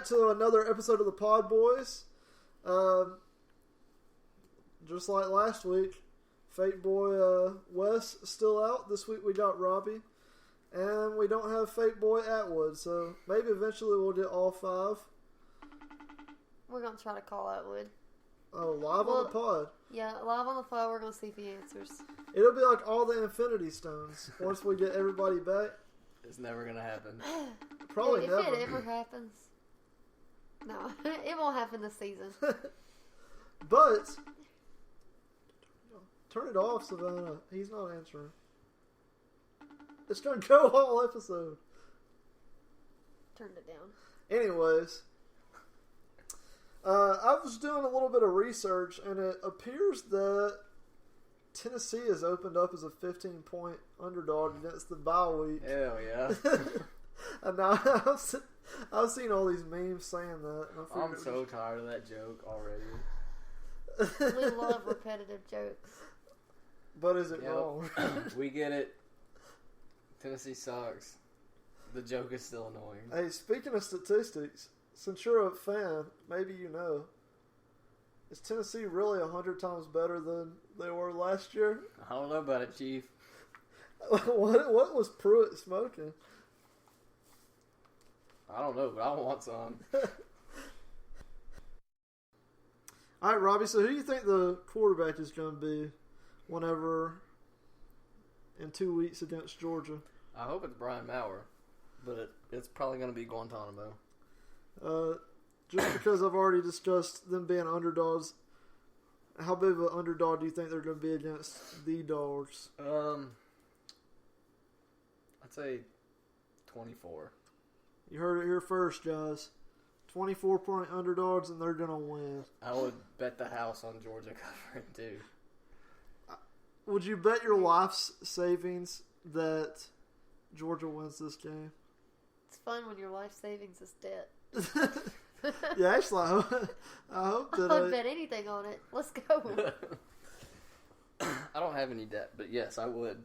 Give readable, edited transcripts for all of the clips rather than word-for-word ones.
to another episode of the PodBois. Just like last week, Fate Boy Wes still out. This week we got Robbie. And we don't have Fate Boy Atwood, so maybe eventually we'll get all 5. We're going to try to call Atwood. Oh, live on the pod. Yeah, live on the pod. We're going to see if he answers. It'll be like all the Infinity Stones once we get everybody back. It's never going to happen. Probably if never. If it ever happens. No, it won't happen this season. But, turn it off, Savannah. He's not answering. It's going to go all episode. Turned it down. Anyways, I was doing a little bit of research, and it appears that Tennessee has opened up as a 15-point underdog against the bye week. Hell yeah. And now I've seen all these memes saying that. And I'm so tired of that joke already. We love repetitive jokes. But is it wrong? We get it. Tennessee sucks. The joke is still annoying. Hey, speaking of statistics, since you're a fan, maybe you know, is Tennessee really 100 times better than they were last year? I don't know about it, Chief. What was Pruitt smoking? I don't know, but I want some. All right, Robbie, so who do you think the quarterback is going to be whenever in 2 weeks against Georgia? I hope it's Brian Maurer, but it's probably going to be Guantanamo. Just because I've already discussed them being underdogs, how big of an underdog do you think they're going to be against the Dogs? I'd say 24. You heard it here first, guys. 24-point underdogs, and they're going to win. I would bet the house on Georgia covering, too. Would you bet your life's savings that Georgia wins this game? It's fun when your life savings is debt. Yeah, actually, I hope that I'd bet anything on it. Let's go. I don't have any debt, but yes, I would.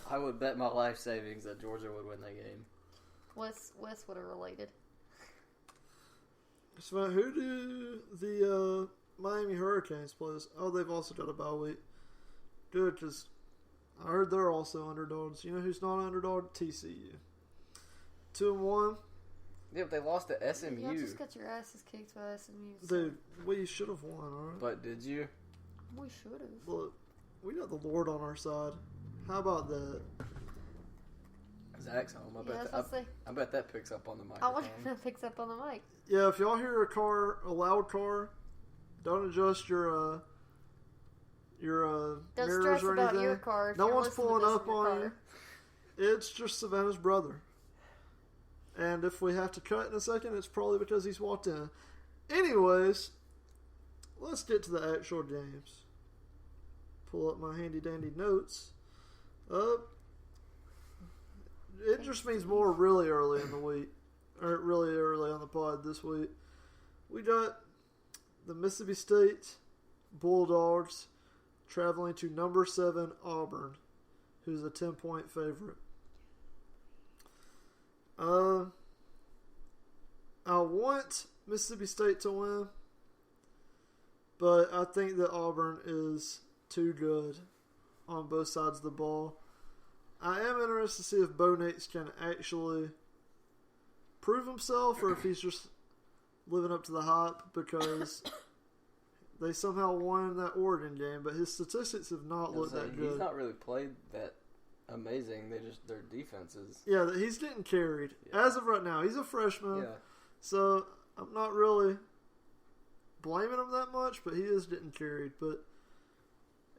I would bet my life savings that Georgia would win that game. Wes would have related. So who do the Miami Hurricanes play? Oh, they've also got a bye week. Good, because I heard they're also underdogs. You know who's not an underdog? TCU. 2-1. Yeah, but they lost to SMU. Y'all just got your asses kicked by SMU. Dude, we should have won, alright? But did you? We should have. Look, we got the Lord on our side. How about that? Zach's home. I bet that picks up on the I microphone. wonder if that picks up on the mic. Yeah, if y'all hear a loud car, don't adjust your Don't mirrors stress or about anything. your car. If No you're one's listening to pulling this up in your on you. car. It's just Savannah's brother. And if we have to cut in a second, it's probably because he's walked in. Anyways, let's get to the actual games. Pull up my handy dandy notes. It just means more really early in the week. Or really early on the pod this week. We got the Mississippi State Bulldogs traveling to number 7 Auburn, who's a 10-point favorite. I want Mississippi State to win, but I think that Auburn is too good on both sides of the ball. I am interested to see if Bo Nix can actually prove himself or if he's just living up to the hype because they somehow won that Oregon game, but his statistics have not looked that good. He's not really played that amazing. Their defenses. Yeah, he's getting carried. Yeah. As of right now, he's a freshman. Yeah. So I'm not really blaming him that much, but he is getting carried. But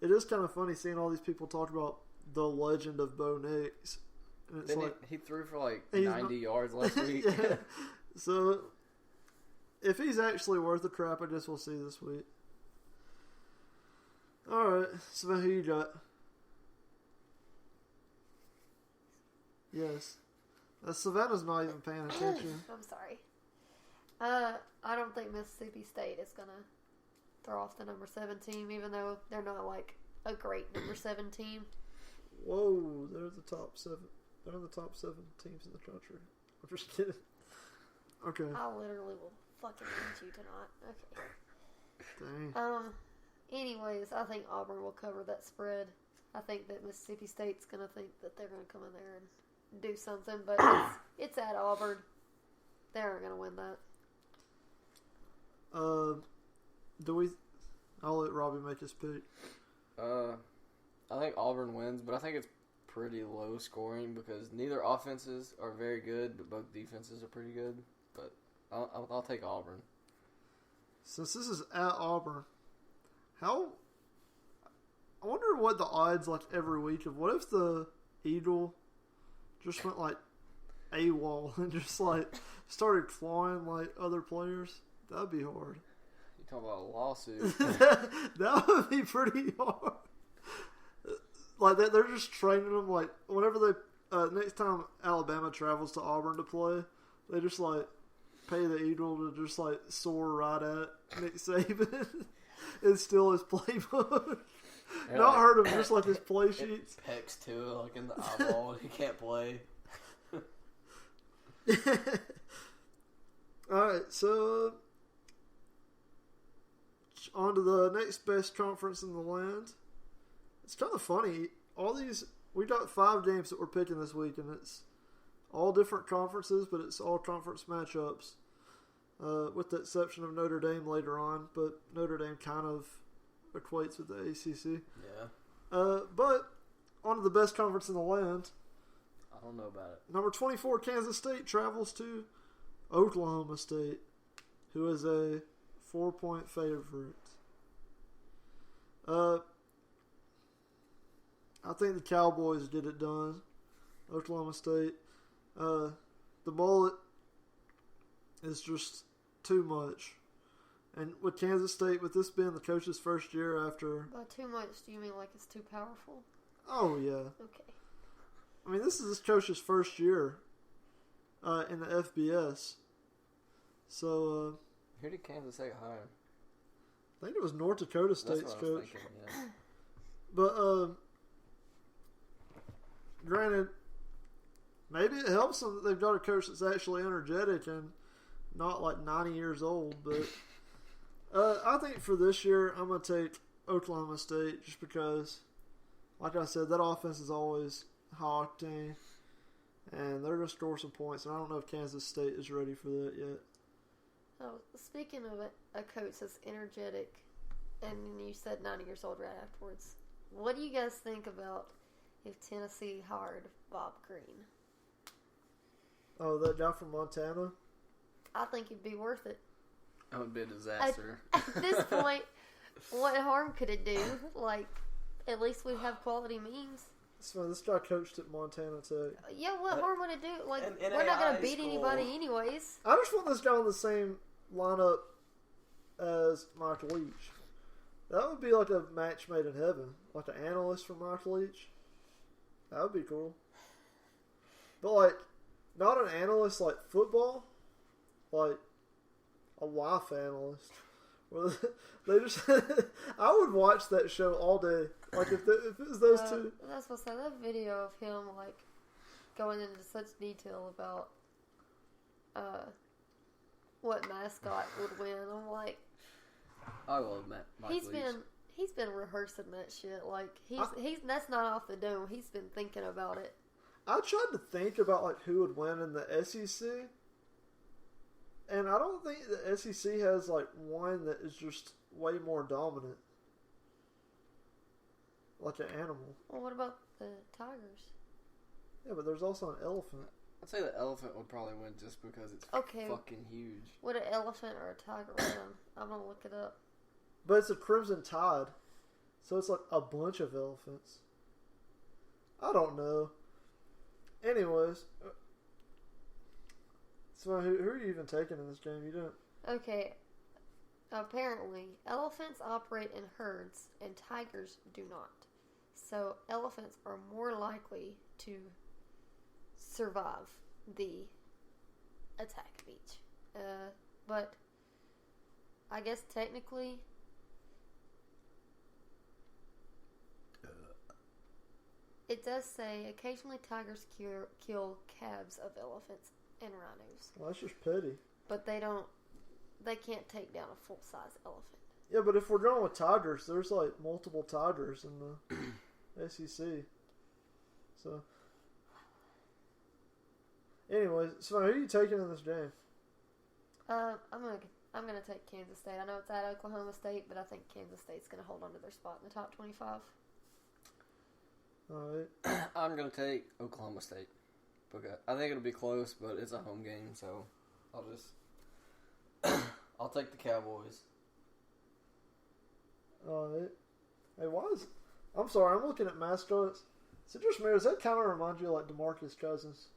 it is kind of funny seeing all these people talk about the legend of Bo Nix. And it's he threw for like 90 yards last week. Yeah. So if he's actually worth the crap, I guess we'll see this week. All right, so who you got? Yes. Savannah's not even paying attention. I'm sorry. I don't think Mississippi State is going to throw off the number 7 team, even though they're not like a great number 7 team. Whoa, they're the top 7. They're in the top 7 teams in the country. I'm just kidding. Okay. I literally will fucking beat you tonight. Okay. Dang. Anyways, I think Auburn will cover that spread. I think that Mississippi State's going to think that they're going to come in there and do something, but it's at Auburn. They aren't going to win that. I'll let Robbie make his pick. I think Auburn wins, but I think it's pretty low scoring because neither offenses are very good, but both defenses are pretty good. But I'll take Auburn. Since this is at Auburn, I wonder what the odds like every week of what if the Eagle just went like AWOL and just like started clawing like other players? That'd be hard. You talking about a lawsuit? That would be pretty hard. Like they're just training them like whenever they next time Alabama travels to Auburn to play, they just like pay the Eagle to just like soar right at Nick Saban and steal his playbook. Yeah, Not like, heard of just like his play sheets. Pecks to it, like in the eyeball, and he can't play. Alright, so on to the next best conference in the land. It's kind of funny. We got 5 games that we're picking this week, and it's all different conferences, but it's all conference matchups, with the exception of Notre Dame later on. But Notre Dame kind of equates with the ACC. Yeah. But on to the best conference in the land. I don't know about it. Number 24, Kansas State travels to Oklahoma State, who is a 4-point favorite. I think the Cowboys get it done. Oklahoma State. The mullet is just too much. And with Kansas State, with this being the coach's first year after... By too much, do you mean like it's too powerful? Oh, yeah. Okay. I mean, this is this coach's first year in the FBS. So, Who did Kansas State hire? I think it was North Dakota State's That's what I was coach. thinking, yeah. But, granted, maybe it helps them that they've got a coach that's actually energetic and not like 90 years old. But I think for this year, I'm going to take Oklahoma State just because, like I said, that offense is always high octane. And they're going to score some points. And I don't know if Kansas State is ready for that yet. Oh, speaking of a coach that's energetic, and you said 90 years old right afterwards, what do you guys think about if Tennessee hired Bob Green? Oh, that guy from Montana? I think it'd be worth it. That would be a disaster. At this point, what harm could it do? Like, at least we have quality means. So this guy coached at Montana Tech. Yeah, what harm would it do? Like, an we're not going NAIA to beat school. anybody anyways. I just want this guy on the same lineup as Mike Leach. That would be like a match made in heaven. Like an analyst for Mike Leach. That would be cool. But like, not an analyst like football. Like, a life analyst. Well, they just... I would watch that show all day. Like, if it was those two... That's what's that video of him, like, going into such detail about what mascot would win. I'm like... I love Mike Leach. He's been rehearsing that shit. Like, he's that's not off the dome. He's been thinking about it. I tried to think about, like, who would win in the SEC. And I don't think the SEC has, like, one that is just way more dominant. Like an animal. Well, what about the Tigers? Yeah, but there's also an elephant. I'd say the elephant would probably win just because it's Okay. fucking huge. Would an elephant or a tiger win? I'm going to look it up. But it's a Crimson Tide. So it's like a bunch of elephants. I don't know. Anyways. So who are you even taking in this game? You didn't. Okay. Apparently, elephants operate in herds and tigers do not. So elephants are more likely to survive the attack of each. But I guess technically it does say occasionally tigers kill calves of elephants and rhinos. Well, that's just petty. But they can't take down a full-size elephant. Yeah, but if we're going with tigers, there's like multiple tigers in the SEC. So, anyways, so who are you taking in this game? I'm gonna take Kansas State. I know it's at Oklahoma State, but I think Kansas State's gonna hold on to their spot in the top 25. All right. I'm gonna take Oklahoma State. Okay. I think it'll be close, but it's a home game, so I'll take the Cowboys. All right. Hey, why is? I'm sorry, I'm looking at mascots. Is it just me? Does that kind of remind you of like DeMarcus Cousins?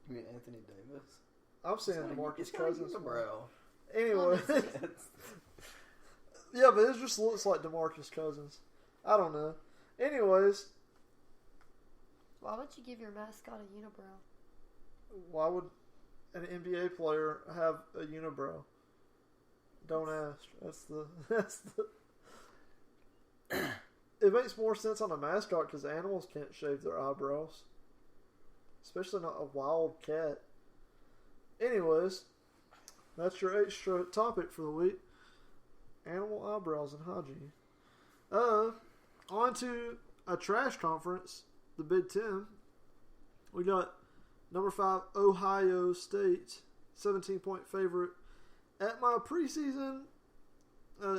You mean Anthony Davis? I'm saying DeMarcus Cousins, bro. Anyway, yeah, but it just looks like DeMarcus Cousins. I don't know. Anyways, why would you give your mascot a unibrow? Why would an NBA player have a unibrow? Don't ask. That's the. It makes more sense on a mascot because animals can't shave their eyebrows, especially not a wild cat. Anyways, that's your extra topic for the week: animal eyebrows and hygiene. On to a trash conference, the Big Ten. We got number 5 Ohio State, 17-point favorite at my preseason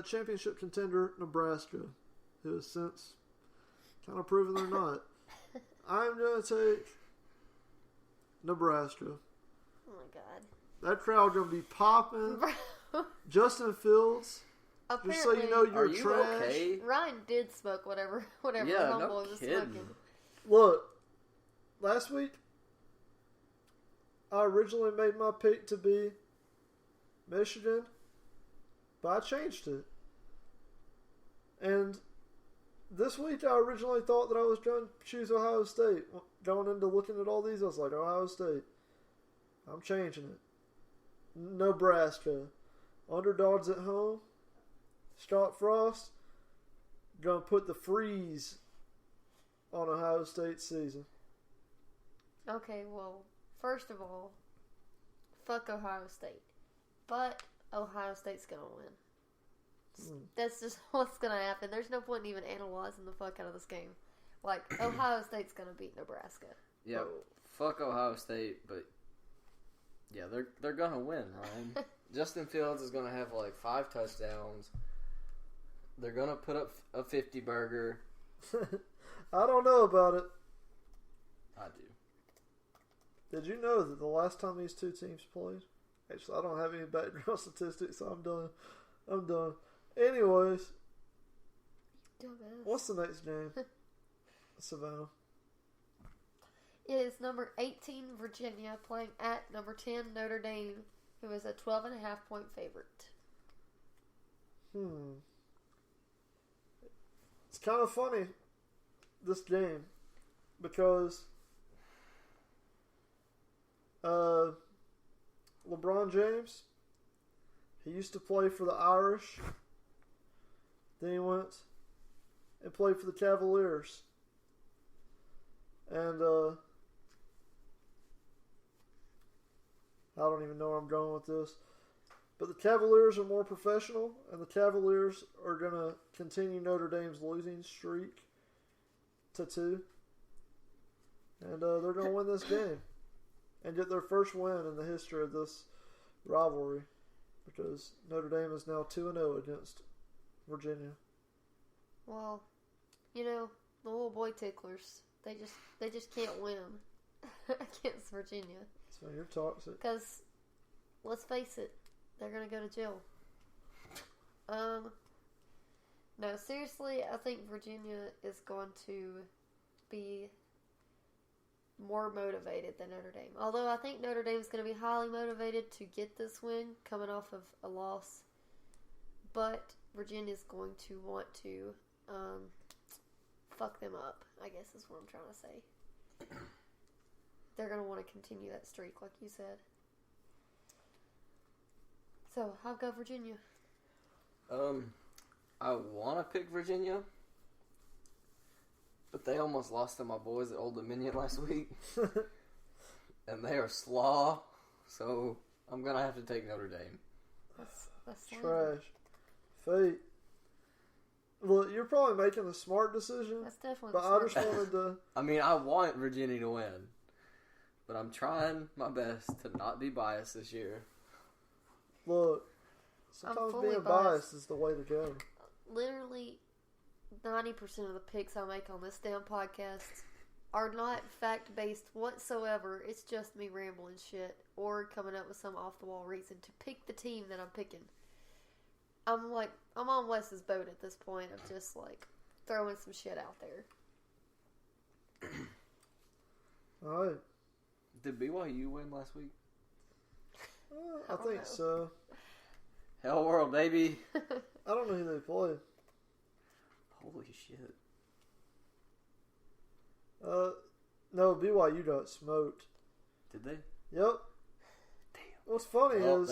championship contender Nebraska, who has since kind of proven they're not. I'm going to take Nebraska. Oh my God. That crowd going to be popping. Justin Fields. Apparently, just so you know, you're you trash. Okay? Ryan did smoke whatever Yeah, homeboy no was kidding. smoking. Look, last week, I originally made my pick to be Michigan, but I changed it. And this week, I originally thought that I was going to choose Ohio State. Going into looking at all these, I was like, Ohio State. I'm changing it. Nebraska. Underdogs at home. Scott Frost. Going to put the freeze on Ohio State's season. Okay, well, first of all, fuck Ohio State. But Ohio State's going to win. That's just what's going to happen. There's no point in even analyzing the fuck out of this game. Like, Ohio State's going to beat Nebraska. Yeah, fuck Ohio State, but yeah, they're going to win, Ryan. Justin Fields is going to have like 5 touchdowns. They're going to put up a 50 burger. I don't know about it. I do. Did you know that the last time these two teams played? Actually, I don't have any background statistics, so I'm done. Anyways, Dumbass. what's the next game? Savannah. It is number 18 Virginia playing at number 10 Notre Dame, who is a 12.5-point favorite. It's kind of funny, this game, because LeBron James, he used to play for the Irish. Then he went and played for the Cavaliers. And I don't even know where I'm going with this. But the Cavaliers are more professional, and the Cavaliers are going to continue Notre Dame's losing streak to 2. And they're going to win this game and get their first win in the history of this rivalry, because Notre Dame is now 2-0 against Virginia. Well, you know, the little boy ticklers, they just can't win against Virginia. So you're toxic. Because, let's face it, they're going to go to jail. No, seriously, I think Virginia is going to be more motivated than Notre Dame. Although I think Notre Dame is going to be highly motivated to get this win coming off of a loss. But Virginia is going to want to fuck them up, I guess is what I'm trying to say. They're going to want to continue that streak, like you said. So, I'll go Virginia. I want to pick Virginia, but they almost lost to my boys at Old Dominion last week. And they are slaw. So I'm gonna have to take Notre Dame. That's Trash. Fate. Look, you're probably making a smart decision. That's definitely. But I just wanted to. I mean, I want Virginia to win, but I'm trying my best to not be biased this year. Look, sometimes being biased is the way to go. Literally, 90% of the picks I make on this damn podcast are not fact-based whatsoever. It's just me rambling shit or coming up with some off-the-wall reason to pick the team that I'm picking. I'm on Wes's boat at this point of just, like, throwing some shit out there. Alright. Did BYU win last week? I think so. Hell World, baby. I don't know who they played. Holy shit. No, BYU got smoked. Did they? Yep. Damn. What's funny is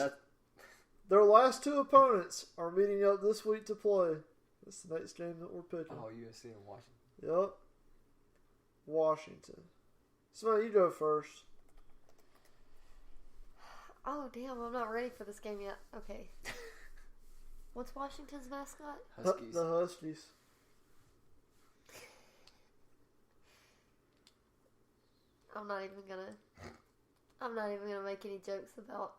their last two opponents are meeting up this week to play. That's the next game that we're picking. Oh, USC and Washington. Yep. Washington. So you go first. Oh, damn, I'm not ready for this game yet. Okay. What's Washington's mascot? Huskies. The Huskies. I'm not even gonna make any jokes about.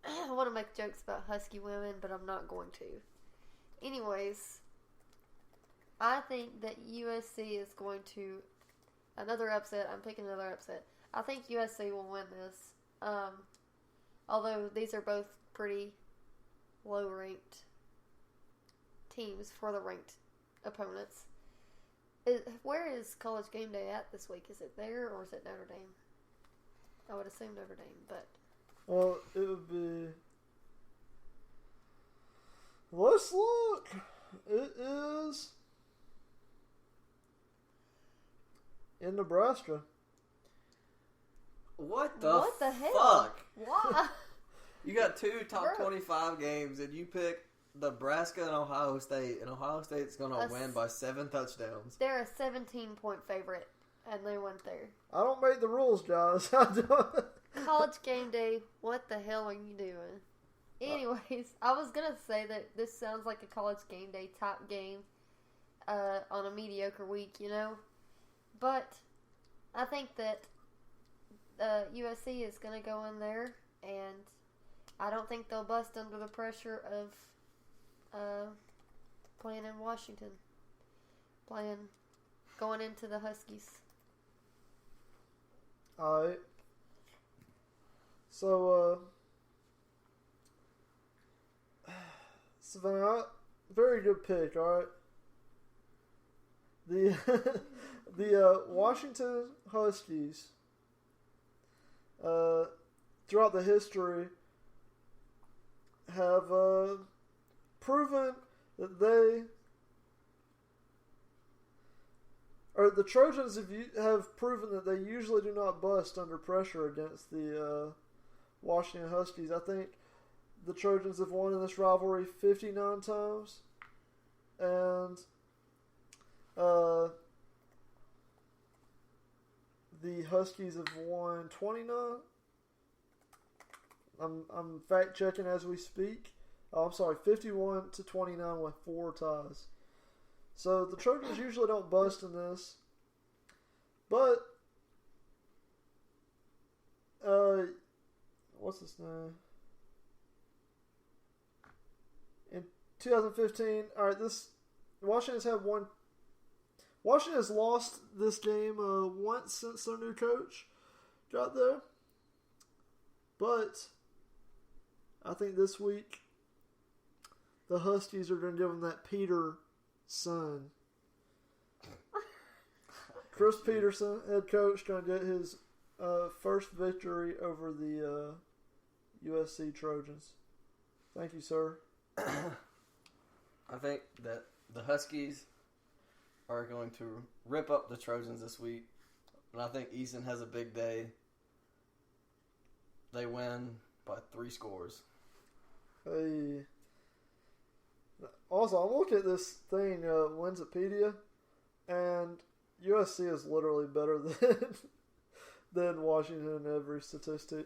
I want to make jokes about Husky women, but I'm not going to. Anyways, I think that USC is going to another upset. I'm picking another upset. I think USC will win this. Although these are both pretty low-ranked teams for the ranked opponents. Where is College Game Day at this week? Is it there or is it Notre Dame? I would assume Notre Dame, but... Well, it would be... Let's look. It is... in Nebraska. What the hell? fuck? Why? You got two top 25 games, and you pick Nebraska and Ohio State, and Ohio State's going to win by 7 touchdowns. They're a 17-point favorite, and they went there. I don't make the rules, guys. I don't. College Game Day, what the hell are you doing? Anyways, I was going to say that this sounds like a College Game Day type game on a mediocre week, you know? But I think that USC is going to go in there, and I don't think they'll bust under the pressure of playing in Washington. Going into the Huskies. Alright. So, Savannah, very good pick, alright? The Washington Huskies, throughout the history, have proven that the Trojans have proven that they usually do not bust under pressure against the Washington Huskies. I think the Trojans have won in this rivalry 59 times, and the Huskies have won 29. I'm fact checking as we speak. Oh, I'm sorry, 51-29 with 4 ties. So the Trojans usually don't bust in this, but what's his name? In 2015, all right, Washington has lost this game once since their new coach got there. But I think this week the Huskies are going to give them that Peter son. Chris Peterson, head coach, going to get his first victory over the USC Trojans. Thank you, sir. I think that the Huskies are going to rip up the Trojans this week. And I think Easton has a big day. They win by 3 scores. Hey. Also, I'm looking at this thing, Winsipedia, and USC is literally better than Washington in every statistic.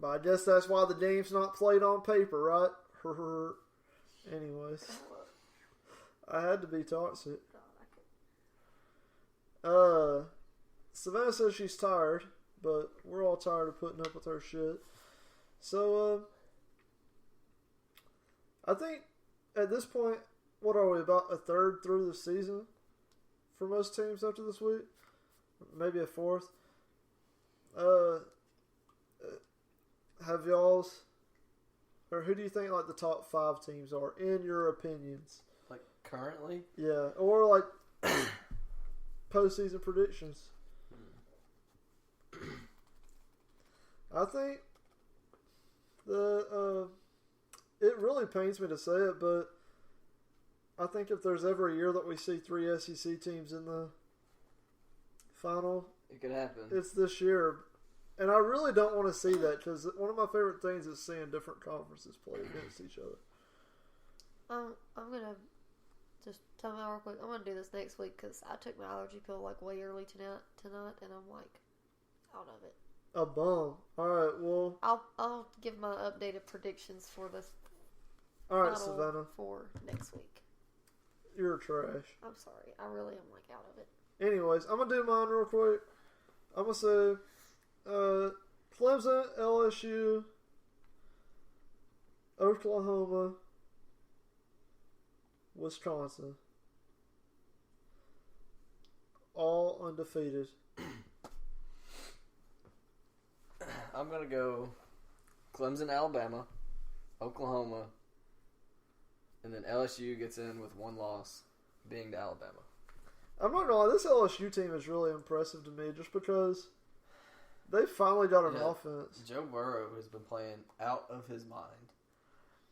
But I guess that's why the game's not played on paper, right? Anyways, I had to be toxic. Savannah says she's tired, but we're all tired of putting up with her shit. So, I think at this point, what are we, about a third through the season for most teams after this week? Maybe a fourth. Have y'all's, or who do you think like the top 5 teams are in your opinions? Like currently? Yeah, or like postseason predictions. I think it really pains me to say it, but I think if there's ever a year that we see 3 SEC teams in the final, it could happen. It's this year. And I really don't want to see that because one of my favorite things is seeing different conferences play against each other. I'm going to just tell me real quick. I'm going to do this next week because I took my allergy pill like way early tonight and I'm like out of it. A bum. Alright, well. I'll give my updated predictions for this. Alright, Savannah. For next week. You're trash. I'm sorry. I really am like out of it. Anyways, I'm going to do mine real quick. I'm going to say Clemson, LSU, Oklahoma, Wisconsin. All undefeated. I'm going to go Clemson, Alabama, Oklahoma, and then LSU gets in with one loss, being to Alabama. I'm not going to lie, this LSU team is really impressive to me just because they finally got an offense. Joe Burrow has been playing out of his mind.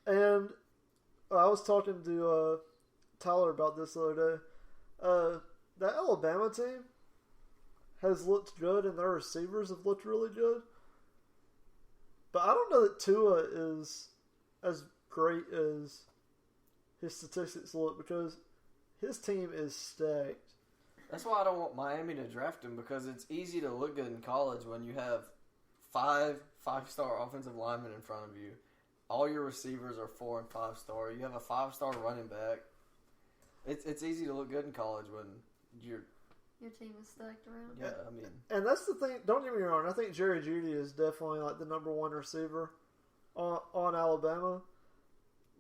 And I was talking to Tyler about this the other day. That Alabama team has looked good and their receivers have looked really good. But I don't know that Tua is as great as his statistics look because his team is stacked. That's why I don't want Miami to draft him because it's easy to look good in college when you have 5-star offensive linemen in front of you. All your receivers are 4 and 5-star. You have a 5-star running back. It's easy to look good in college when your team is stacked around. Yeah, I mean, and that's the thing. Don't get me wrong. I think Jerry Jeudy is definitely like the number 1 receiver on Alabama,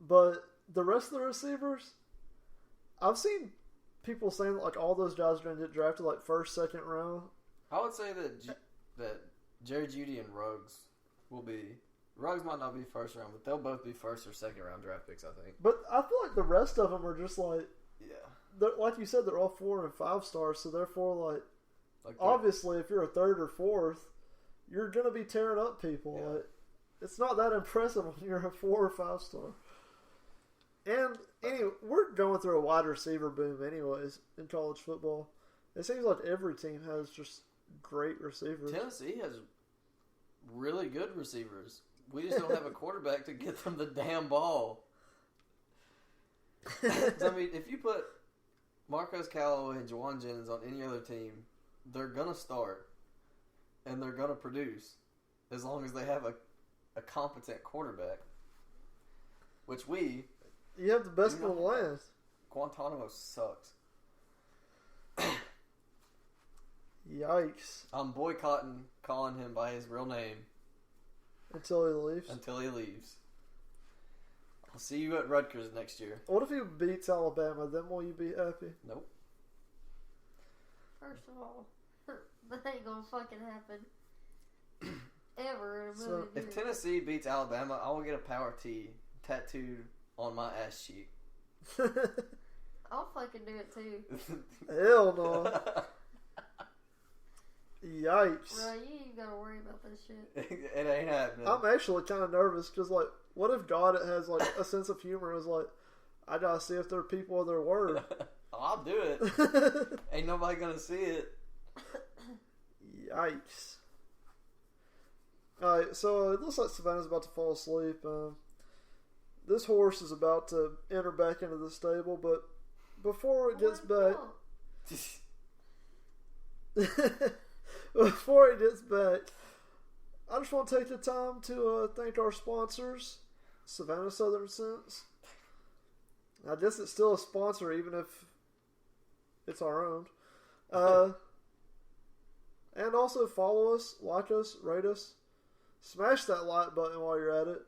but the rest of the receivers, I've seen people saying that like all those guys are going to get drafted like first, second round. I would say that Jerry Jeudy and Ruggs will be. Ruggs might not be first round, but they'll both be first or second round draft picks, I think. But I feel like the rest of them are just like, like you said, they're all 4 and 5 stars. So therefore, like obviously, if you're a 3rd or 4th, you're going to be tearing up people. Yeah. Like, it's not that impressive when you're a 4 or 5 star. And anyway, we're going through a wide receiver boom anyways in college football. It seems like every team has just great receivers. Tennessee has really good receivers. We just don't have a quarterback to get them the damn ball. I mean, if you put Marcus Callaway and Juwan Jennings on any other team, they're going to start and they're going to produce as long as they have a competent quarterback, which you have the best in the land. Guantanamo sucks. Yikes. I'm boycotting calling him by his real name. Until he leaves? Until he leaves. I'll see you at Rutgers next year. What if he beats Alabama? Then will you be happy? Nope. First of all, that ain't gonna fucking happen. Ever in a million years. If Tennessee beats Alabama, I will get a power T tattooed on my ass cheek. I'll fucking do it too. Hell no. Yikes. Bro, you ain't gotta worry about this shit. It ain't happening. I'm actually kind of nervous because, like, what if God has, like, a sense of humor and is like, I gotta see if they're people of their word. I'll do it. Ain't nobody gonna see it. Yikes. Alright, so it looks like Savannah's about to fall asleep. This horse is about to enter back into the stable, but before it gets back... Before he gets back, I just want to take the time to thank our sponsors, Savannah Southern Sense. I guess it's still a sponsor, even if it's our own. And also follow us, like us, rate us. Smash that like button while you're at it.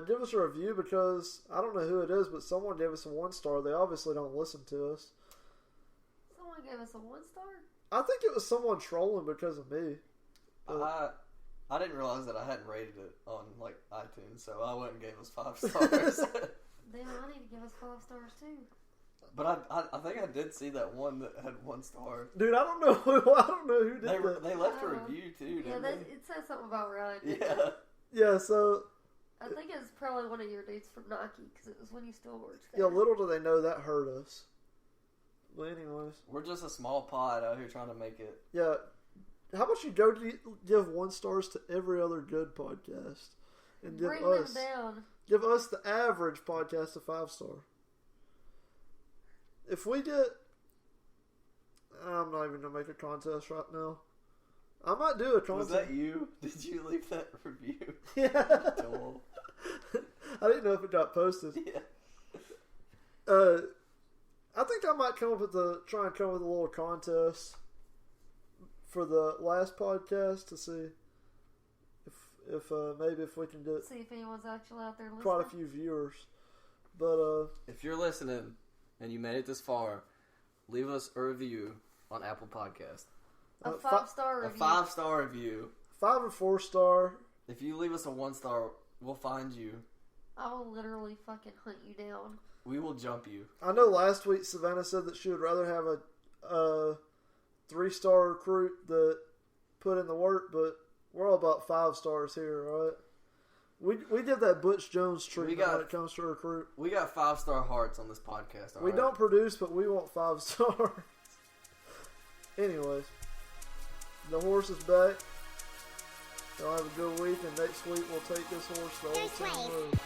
Give us a review because I don't know who it is, but someone gave us a 1-star. They obviously don't listen to us. Someone gave us a 1-star? I think it was someone trolling because of me. I didn't realize that I hadn't rated it on like iTunes, so I went and gave us 5 stars. Then I need to give us 5 stars too. But I think I did see that one that had 1 star. Dude, I don't know who did that. They left a review too, didn't they? It says something about Ryan. Yeah. Yeah, so... I think it's probably one of your dudes from Nike, because it was when you still worked there. Yeah, little do they know that hurt us. But anyways. We're just a small pod out here trying to make it. Yeah. How about you go give 1 stars to every other good podcast? And Bring them down. Give us the average podcast a 5-star. If we get... I'm not even going to make a contest right now. I might do a contest. Was that you? Did you leave that review? Yeah. I didn't know if it got posted. Yeah. I think I might try and come up with a little contest for the last podcast to see if maybe if we can get see if anyone's actually out there listening. Quite a few viewers. But if you're listening and you made it this far, leave us a review on Apple Podcast. A 5-star review. A 5-star review. 5 and 4-star. If you leave us a 1-star, we'll find you. I will literally fucking hunt you down. We will jump you. I know last week Savannah said that she would rather have a 3-star recruit that put in the work, but we're all about 5 stars here, right? We did that Butch Jones treatment when it comes to recruit. We got 5-star hearts on this podcast. We don't produce, but we want 5 stars. Anyways, the horse is back. Y'all have a good week, and next week we'll take this horse to Old Town Road.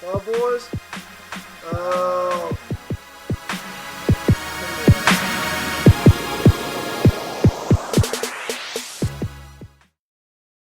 Bye, boys.